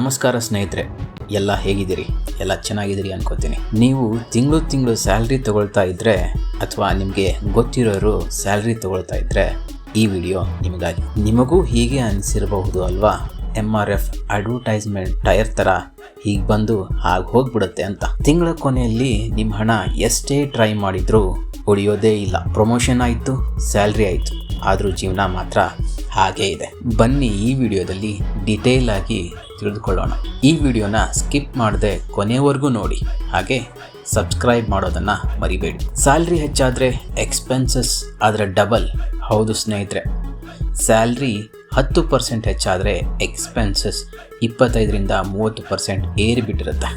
ನಮಸ್ಕಾರ ಸ್ನೇಹಿತರೆ, ಎಲ್ಲ ಹೇಗಿದ್ದೀರಿ? ಎಲ್ಲ ಚೆನ್ನಾಗಿದ್ದೀರಿ ಅನ್ಕೋತೀನಿ. ನೀವು ತಿಂಗಳು ಸ್ಯಾಲ್ರಿ ತಗೊಳ್ತಾ ಇದ್ದರೆ ಅಥವಾ ನಿಮಗೆ ಗೊತ್ತಿರೋರು ಸ್ಯಾಲ್ರಿ ತಗೊಳ್ತಾ ಇದ್ದರೆ ಈ ವಿಡಿಯೋ ನಿಮಗಾಗಿ. ನಿಮಗೂ ಹೀಗೆ ಅನಿಸಿರಬಹುದು ಅಲ್ವಾ, MRF ಅಡ್ವರ್ಟೈಸ್ಮೆಂಟ್ ಟೈರ್ ಥರ ಹೀಗೆ ಬಂದು ಹಾಗೆ ಹೋಗ್ಬಿಡುತ್ತೆ ಅಂತ. ತಿಂಗಳ ಕೊನೆಯಲ್ಲಿ ನಿಮ್ಮ ಹಣ ಎಷ್ಟೇ ಟ್ರೈ ಮಾಡಿದರೂ ಉಳಿಯೋದೇ ಇಲ್ಲ. ಪ್ರಮೋಷನ್ ಆಯಿತು, ಸ್ಯಾಲ್ರಿ ಆಯಿತು, ಆದರೂ ಜೀವನ ಮಾತ್ರ ಹಾಗೇ ಇದೆ. ಬನ್ನಿ ಈ ವಿಡಿಯೋದಲ್ಲಿ ಡಿಟೇಲ್ ಆಗಿ ತಿಳಿದುಕೊಳ್ಳೋಣ. ಈ ವಿಡಿಯೋನ ಸ್ಕಿಪ್ ಮಾಡದೆ ಕೊನೆವರೆಗೂ ನೋಡಿ, ಹಾಗೆ ಸಬ್ಸ್ಕ್ರೈಬ್ ಮಾಡೋದನ್ನು ಮರಿಬೇಡಿ. ಸ್ಯಾಲ್ರಿ ಹೆಚ್ಚಾದರೆ ಎಕ್ಸ್ಪೆನ್ಸಸ್ ಅದರ ಡಬಲ್. ಹೌದು ಸ್ನೇಹಿತರೆ, ಸ್ಯಾಲ್ರಿ 10% ಹೆಚ್ಚಾದರೆ ಎಕ್ಸ್ಪೆನ್ಸಸ್ 25-30% ಏರಿಬಿಟ್ಟಿರುತ್ತೆ.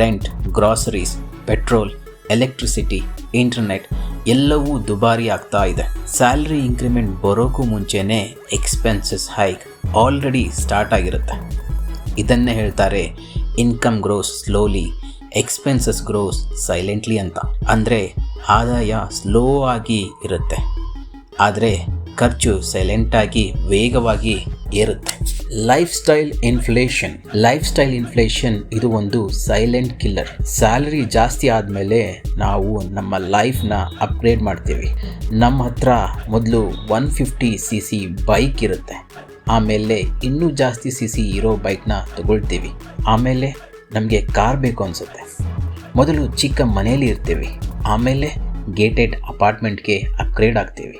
Rent, groceries, petrol, electricity, internet ಎಲ್ಲವೂ ದುಬಾರಿ ಆಗ್ತಾ ಇದೆ. ಸ್ಯಾಲ್ರಿ ಇಂಕ್ರಿಮೆಂಟ್ ಬರೋಕ್ಕೂ ಮುಂಚೆನೇ ಎಕ್ಸ್ಪೆನ್ಸಸ್ ಹೈಕ್ ಆಲ್ರೆಡಿ ಸ್ಟಾರ್ಟ್ ಆಗಿರುತ್ತೆ. ಇದನ್ನೇ ಹೇಳ್ತಾರೆ income grows slowly, expenses grows silently ಅಂತ. ಅಂದರೆ ಆದಾಯ ಸ್ಲೋ ಆಗಿ ಇರುತ್ತೆ, ಆದರೆ ಖರ್ಚು ಸೈಲೆಂಟಾಗಿ ವೇಗವಾಗಿ ಏರುತ್ತೆ. ಲೈಫ್ ಸ್ಟೈಲ್ ಇನ್ಫ್ಲೇಷನ್ ಇದು ಒಂದು ಸೈಲೆಂಟ್ ಕಿಲ್ಲರ್. ಸ್ಯಾಲರಿ ಜಾಸ್ತಿ ಆದಮೇಲೆ ನಾವು ನಮ್ಮ ಲೈಫ್ನ ಅಪ್ಗ್ರೇಡ್ ಮಾಡ್ತೀವಿ. ನಮ್ಮ ಹತ್ರ ಮೊದಲು 150cc ಬೈಕ್ ಇರುತ್ತೆ, ಆಮೇಲೆ ಇನ್ನೂ ಜಾಸ್ತಿ CC ಇರೋ ಬೈಕ್ನ ತಗೊಳ್ತೀವಿ. ಆಮೇಲೆ ನಮಗೆ ಕಾರ್ ಬೇಕು ಅನಿಸುತ್ತೆ. ಮೊದಲು ಚಿಕ್ಕ ಮನೆಯಲ್ಲಿ ಇರ್ತೀವಿ, ಆಮೇಲೆ ಗೇಟೆಡ್ ಅಪಾರ್ಟ್ಮೆಂಟ್ಗೆ ಅಪ್ಗ್ರೇಡ್ ಆಗ್ತೀವಿ.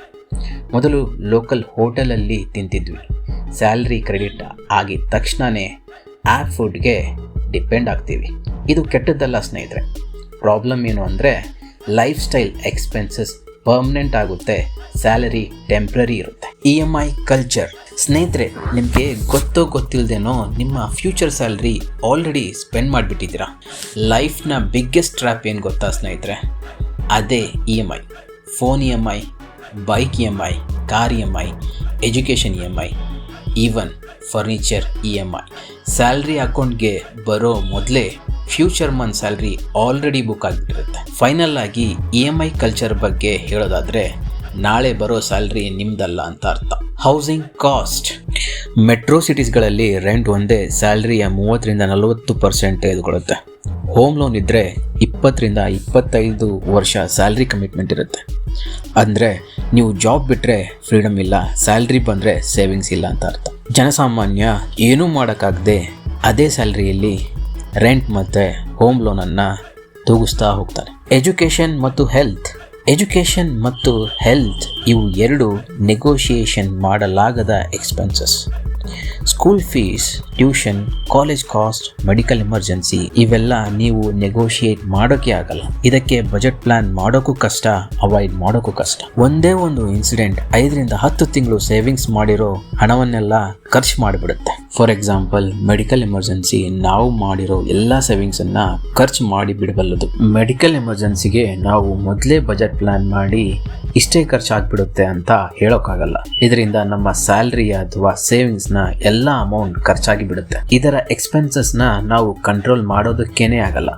ಮೊದಲು ಲೋಕಲ್ ಹೋಟೆಲಲ್ಲಿ ತಿಂತಿದ್ವಿ, ಸ್ಯಾಲ್ರಿ ಕ್ರೆಡಿಟ್ ಆಗಿದ ತಕ್ಷಣವೇ ಆ್ಯಪ್ ಫುಡ್ಗೆ ಡಿಪೆಂಡ್ ಆಗ್ತೀವಿ. ಇದು ಕೆಟ್ಟದ್ದಲ್ಲ ಸ್ನೇಹಿತರೆ. ಪ್ರಾಬ್ಲಮ್ ಏನು ಅಂದರೆ ಲೈಫ್ ಸ್ಟೈಲ್ ಎಕ್ಸ್ಪೆನ್ಸಸ್ ಪರ್ಮನೆಂಟ್ ಆಗುತ್ತೆ, ಸ್ಯಾಲರಿ ಟೆಂಪ್ರರಿ ಇರುತ್ತೆ. EMI culture. ಸ್ನೇಹಿತರೆ, ನಿಮಗೆ ಗೊತ್ತಿಲ್ಲದೇನೋ ನಿಮ್ಮ ಫ್ಯೂಚರ್ ಸ್ಯಾಲ್ರಿ ಆಲ್ರೆಡಿ ಸ್ಪೆಂಡ್ ಮಾಡಿಬಿಟ್ಟಿದ್ದೀರಾ. ಲೈಫ್ನ ಬಿಗ್ಗೆಸ್ಟ್ ಟ್ರ್ಯಾಪ್ ಏನು ಗೊತ್ತಾ ಸ್ನೇಹಿತರೆ? ಅದೇ EMI. Phone EMI, bike EMI, car EMI, education EMI, even furniture EMI. Salary ಅಕೌಂಟ್ಗೆ ಬರೋ ಮೊದಲೇ future month salary already book ಆಗಿಬಿಟ್ಟಿರುತ್ತೆ. ಫೈನಲ್ ಆಗಿ EMI ಕಲ್ಚರ್ ಬಗ್ಗೆ ಹೇಳೋದಾದರೆ ನಾಳೆ ಬರೋ ಸ್ಯಾಲ್ರಿ ನಿಮ್ದಲ್ಲ ಅಂತ ಅರ್ಥ. Housing cost. ಮೆಟ್ರೋ ಸಿಟೀಸ್ಗಳಲ್ಲಿ ರೆಂಟ್ ಒಂದೇ ಸ್ಯಾಲ್ರಿಯ 30-40% ತೆಗೆದುಕೊಳ್ಳುತ್ತೆ. ಹೋಮ್ ಲೋನ್ ಇದ್ದರೆ 20-25 ವರ್ಷ ಸ್ಯಾಲ್ರಿ ಕಮಿಟ್ಮೆಂಟ್ ಇರುತ್ತೆ. ಅಂದರೆ ನೀವು ಜಾಬ್ ಬಿಟ್ಟರೆ ಫ್ರೀಡಮ್ ಇಲ್ಲ, ಸ್ಯಾಲ್ರಿ ಬಂದರೆ ಸೇವಿಂಗ್ಸ್ ಇಲ್ಲ ಅಂತ ಅರ್ಥ. ಜನಸಾಮಾನ್ಯ ಏನೂ ಮಾಡೋಕ್ಕಾಗದೆ ಅದೇ ಸ್ಯಾಲ್ರಿಯಲ್ಲಿ ರೆಂಟ್ ಮತ್ತು ಹೋಮ್ ಲೋನನ್ನು ತೂಗಿಸ್ತಾ ಹೋಗ್ತಾರೆ. ಎಜುಕೇಷನ್ ಮತ್ತು ಹೆಲ್ತ್ ಇವು ಎರಡು ನೆಗೋಷಿಯೇಷನ್ ಮಾಡಲಾಗದ expenses. School fees, tuition, college cost, medical emergency ಇವೆಲ್ಲ ನೀವು ನೆಗೋಷಿಯೇಟ್ ಮಾಡೋಕ್ಕೆ ಆಗಲ್ಲ. ಇದಕ್ಕೆ ಬಜೆಟ್ ಪ್ಲಾನ್ ಮಾಡೋಕ್ಕೂ ಕಷ್ಟ, ಅವಾಯ್ಡ್ ಮಾಡೋಕ್ಕೂ ಕಷ್ಟ. ಒಂದೇ ಒಂದು ಇನ್ಸಿಡೆಂಟ್ 5-10 ತಿಂಗಳು ಸೇವಿಂಗ್ಸ್ ಮಾಡಿರೋ ಹಣವನ್ನೆಲ್ಲ ಖರ್ಚು ಮಾಡಿಬಿಡುತ್ತೆ. ಫಾರ್ ಎಕ್ಸಾಂಪಲ್, ಮೆಡಿಕಲ್ ಎಮರ್ಜೆನ್ಸಿ ನಾವು ಮಾಡಿರೋ ಎಲ್ಲ ಸೇವಿಂಗ್ಸನ್ನು ಖರ್ಚು ಮಾಡಿ ಬಿಡಬಲ್ಲದು. ಮೆಡಿಕಲ್ ಎಮರ್ಜೆನ್ಸಿಗೆ ನಾವು ಮೊದಲೇ ಬಜೆಟ್ ಪ್ಲಾನ್ ಮಾಡಿ ಇಷ್ಟೇ ಖರ್ಚು ಆಗ್ಬಿಡುತ್ತೆ ಅಂತ ಹೇಳೋಕ್ಕಾಗಲ್ಲ. ಇದರಿಂದ ನಮ್ಮ ಸ್ಯಾಲ್ರಿ ಅಥವಾ ಸೇವಿಂಗ್ಸ್ನ ಎಲ್ಲ ಅಮೌಂಟ್ ಖರ್ಚಾಗಿ ಬಿಡುತ್ತೆ. ಇದರ ಎಕ್ಸ್ಪೆನ್ಸಸ್ನ ನಾವು ಕಂಟ್ರೋಲ್ ಮಾಡೋದಕ್ಕೇನೆ ಆಗಲ್ಲ.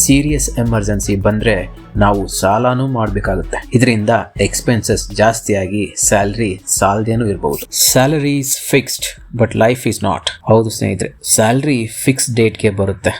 ಸೀರಿಯಸ್ ಎಮರ್ಜೆನ್ಸಿ ಬಂದರೆ ನಾವು ಸಾಲನೂ ಮಾಡಬೇಕಾಗುತ್ತೆ. ಇದರಿಂದ ಎಕ್ಸ್ಪೆನ್ಸಸ್ ಜಾಸ್ತಿಯಾಗಿ ಸ್ಯಾಲ್ರಿ ಸಾಲದೇನೂ ಇರಬಹುದು. Salary is fixed but life is not. ಹೌದು ಸ್ನೇಹಿತರೆ, ಸ್ಯಾಲ್ರಿ ಫಿಕ್ಸ್ ಡೇಟ್ಗೆ ಬರುತ್ತೆ,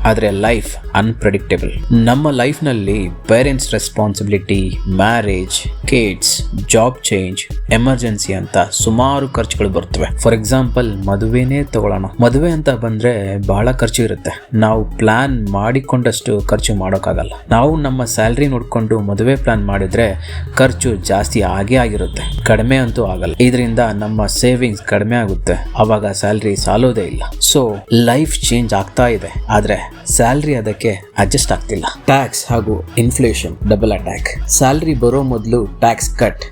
ಆದರೆ ಲೈಫ್ ಅನ್ಪ್ರೆಡಿಕ್ಟೇಬಲ್. ನಮ್ಮ ಲೈಫ್ನಲ್ಲಿ parents responsibility, marriage, kids, job change, emergency ಅಂತ ಸುಮಾರು ಖರ್ಚುಗಳು ಬರ್ತವೆ. ಫಾರ್ ಎಕ್ಸಾಂಪಲ್, ಮದುವೆನೇ ತಗೊಳ್ಳೋಣ. ಮದುವೆ ಅಂತ ಬಂದರೆ ಬಹಳ ಖರ್ಚು ಇರುತ್ತೆ. ನಾವು ಪ್ಲಾನ್ ಮಾಡಿಕೊಂಡಷ್ಟು ಖರ್ಚು ಮಾಡೋಕ್ಕಾಗಲ್ಲ. ನಾವು ನಮ್ಮ ಸ್ಯಾಲ್ರಿ ನೋಡಿಕೊಂಡು ಮದುವೆ ಪ್ಲಾನ್ ಮಾಡಿದರೆ ಖರ್ಚು ಜಾಸ್ತಿ ಆಗೇ ಆಗಿರುತ್ತೆ, ಕಡಿಮೆ ಅಂತೂ ಆಗಲ್ಲ. ಇದರಿಂದ ನಮ್ಮ ಸೇವಿಂಗ್ಸ್ ಕಡಿಮೆ ಆಗುತ್ತೆ, ಆವಾಗ ಸ್ಯಾಲ್ರಿ ಸಾಲೋದೇ ಇಲ್ಲ. ಸೊ ಲೈಫ್ ಚೇಂಜ್ ಆಗ್ತಾ ಇದೆ, ಆದರೆ ಸ್ಯಾಲ್ರಿ ಅದಕ್ಕೆ ಅಡ್ಜಸ್ಟ್ ಆಗ್ತಿಲ್ಲ. ಟ್ಯಾಕ್ಸ್ ಹಾಗೂ ಇನ್ಫ್ಲೇಷನ್ ಡಬಲ್ ಅಟ್ಯಾಕ್. ಸ್ಯಾಲ್ರಿ ಬರೋ ಮೊದಲು ಟ್ಯಾಕ್ಸ್ ಕಟ್,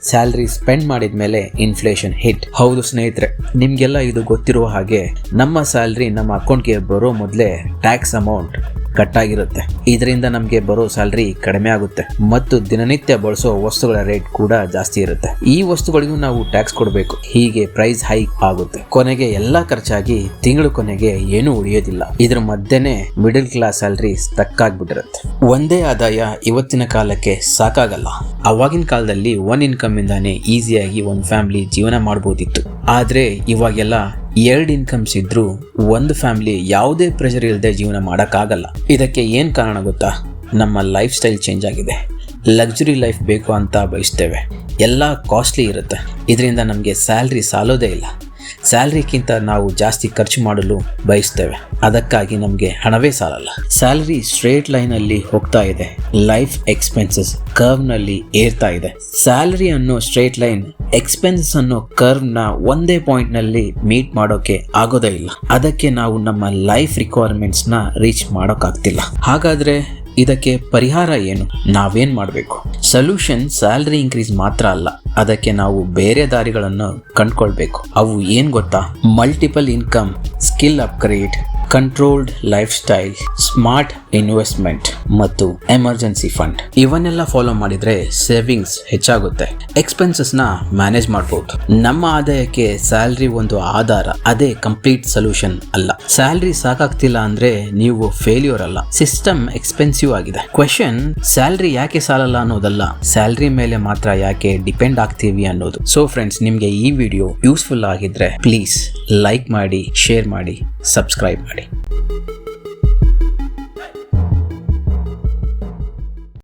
ಸ್ಯಾಲ್ರಿ ಸ್ಪೆಂಡ್ ಮಾಡಿದ ಮೇಲೆ ಇನ್ಫ್ಲೇಷನ್ ಹಿಟ್. ಹೌದು ಸ್ನೇಹಿತರೆ, ನಿಮಗೆಲ್ಲ ಇದು ಗೊತ್ತಿರುವ ಹಾಗೆ ನಮ್ಮ ಸ್ಯಾಲ್ರಿ ನಮ್ಮ ಅಕೌಂಟ್ಗೆ ಬರೋ ಮೊದಲೇ ಟ್ಯಾಕ್ಸ್ ಅಮೌಂಟ್ ಕಟ್ ಆಗಿರುತ್ತೆ. ಇದರಿಂದ ನಮಗೆ ಬರೋ ಸ್ಯಾಲ್ರಿ ಕಡಿಮೆ ಆಗುತ್ತೆ ಮತ್ತು ದಿನನಿತ್ಯ ಬಳಸೋ ವಸ್ತುಗಳ ರೇಟ್ ಕೂಡ ಜಾಸ್ತಿ ಇರುತ್ತೆ. ಈ ವಸ್ತುಗಳಿಗೂ ನಾವು ಟ್ಯಾಕ್ಸ್ ಕೊಡಬೇಕು. ಹೀಗೆ ಪ್ರೈಸ್ ಹೈಕ್ ಆಗುತ್ತೆ. ಕೊನೆಗೆ ಎಲ್ಲ ಖರ್ಚಾಗಿ ತಿಂಗಳು ಕೊನೆಗೆ ಏನೂ ಉಳಿಯೋದಿಲ್ಲ. ಇದ್ರ ಮಧ್ಯೆನೇ ಮಿಡಲ್ ಕ್ಲಾಸ್ ಸ್ಯಾಲ್ರಿ ಸ್ಟಕ್ ಆಗ್ಬಿಟ್ಟಿರುತ್ತೆ. ಒಂದೇ ಆದಾಯ ಇವತ್ತಿನ ಕಾಲಕ್ಕೆ ಸಾಕಾಗಲ್ಲ. ಅವಾಗಿನ ಕಾಲದಲ್ಲಿ ಒನ್ ಇನ್ಕಮ್ ಇಂದಾನೆ ಈಸಿಯಾಗಿ ಒಂದು ಫ್ಯಾಮಿಲಿ ಜೀವನ ಮಾಡಬಹುದಿತ್ತು. ಆದ್ರೆ ಇವಾಗೆಲ್ಲ 2 ಇನ್ಕಮ್ಸ್ ಇದ್ರೂ ಒಂದು ಫ್ಯಾಮಿಲಿ ಯಾವುದೇ ಪ್ರೆಷರ್ ಇಲ್ಲದೆ ಜೀವನ ಮಾಡೋಕ್ಕಾಗಲ್ಲ. ಇದಕ್ಕೆ ಏನು ಕಾರಣ ಗೊತ್ತಾ? ನಮ್ಮ ಲೈಫ್ ಸ್ಟೈಲ್ ಚೇಂಜ್ ಆಗಿದೆ. ಲಕ್ಸುರಿ ಲೈಫ್ ಬೇಕು ಅಂತ ಬಯಸ್ತೇವೆ. ಎಲ್ಲ ಕಾಸ್ಟ್ಲಿ ಇರುತ್ತೆ. ಇದರಿಂದ ನಮಗೆ ಸ್ಯಾಲ್ರಿ ಸಾಲೋದೇ ಇಲ್ಲ. ಸ್ಯಾಲ್ರಿಗಿಂತ ನಾವು ಜಾಸ್ತಿ ಖರ್ಚು ಮಾಡಲು ಬಯಸ್ತೇವೆ. ಅದಕ್ಕಾಗಿ ನಮಗೆ ಹಣವೇ ಸಾಲಲ್ಲ. ಸ್ಯಾಲ್ರಿ ಸ್ಟ್ರೇಟ್ ಲೈನಲ್ಲಿ ಹೋಗ್ತಾ ಇದೆ, ಲೈಫ್ ಎಕ್ಸ್ಪೆನ್ಸಸ್ ಕರ್ವ್ನಲ್ಲಿ ಏರ್ತಾ ಇದೆ. ಸ್ಯಾಲರಿ ಅನ್ನೋ ಸ್ಟ್ರೇಟ್ ಲೈನ್ ಎಕ್ಸ್ಪೆನ್ಸಸ್ ಅನ್ನೋ ಕರ್ವ್ನ ಒಂದೇ ಪಾಯಿಂಟ್ನಲ್ಲಿ ಮೀಟ್ ಮಾಡೋಕೆ ಆಗೋದೇ ಇಲ್ಲ. ಅದಕ್ಕೆ ನಾವು ನಮ್ಮ ಲೈಫ್ ರಿಕ್ವೈರ್ಮೆಂಟ್ಸ್ನ ರೀಚ್ ಮಾಡೋಕ್ಕಾಗ್ತಿಲ್ಲ. ಹಾಗಾದರೆ ಇದಕ್ಕೆ ಪರಿಹಾರ ಏನು? ನಾವೇನ್ ಮಾಡಬೇಕು? ಸೊಲ್ಯೂಷನ್ ಸ್ಯಾಲರಿ ಇನ್ಕ್ರೀಸ್ ಮಾತ್ರ ಅಲ್ಲ, ಅದಕ್ಕೆ ನಾವು ಬೇರೆ ದಾರಿಗಳನ್ನು ಕಂಡುಕೊಳ್ಬೇಕು. ಅವು ಏನ್ ಗೊತ್ತಾ? Multiple income, skill upgrade, controlled life style, smart investment ಮತ್ತು ಎಮರ್ಜೆನ್ಸಿ ಫಂಡ್. ಇವನ್ನೆಲ್ಲ ಫಾಲೋ ಮಾಡಿದ್ರೆ ಸೇವಿಂಗ್ಸ್ ಹೆಚ್ಚಾಗುತ್ತೆ, ಎಕ್ಸ್ಪೆನ್ಸಸ್ನ ಮ್ಯಾನೇಜ್ ಮಾಡಬಹುದು. ನಮ್ಮ ಆದಾಯಕ್ಕೆ ಸ್ಯಾಲ್ರಿ ಒಂದು ಆಧಾರ, ಅದೇ ಕಂಪ್ಲೀಟ್ ಸೊಲ್ಯೂಷನ್ ಅಲ್ಲ. ಸ್ಯಾಲ್ರಿ ಸಾಕಾಗ್ತಿಲ್ಲ ಅಂದ್ರೆ ನೀವು ಫೇಲ್ಯೂರ್ ಅಲ್ಲ, ಸಿಸ್ಟಮ್ ಎಕ್ಸ್ಪೆನ್ಸಿವ್ ಆಗಿದೆ. ಕ್ವೆಶ್ಚನ್ ಸ್ಯಾಲ್ರಿ ಯಾಕೆ ಸಾಲಲ್ಲ ಅನ್ನೋದಲ್ಲ, ಸ್ಯಾಲ್ರಿ ಮೇಲೆ ಮಾತ್ರ ಯಾಕೆ ಡಿಪೆಂಡ್ ಆಗ್ತೀವಿ ಅನ್ನೋದು. ಸೊ ಫ್ರೆಂಡ್ಸ್, ನಿಮಗೆ ಈ ವಿಡಿಯೋ ಯೂಸ್ಫುಲ್ ಆಗಿದ್ರೆ ಪ್ಲೀಸ್ ಲೈಕ್ ಮಾಡಿ, ಶೇರ್ ಮಾಡಿ, ಸಬ್ಸ್ಕ್ರೈಬ್ ಮಾಡಿ.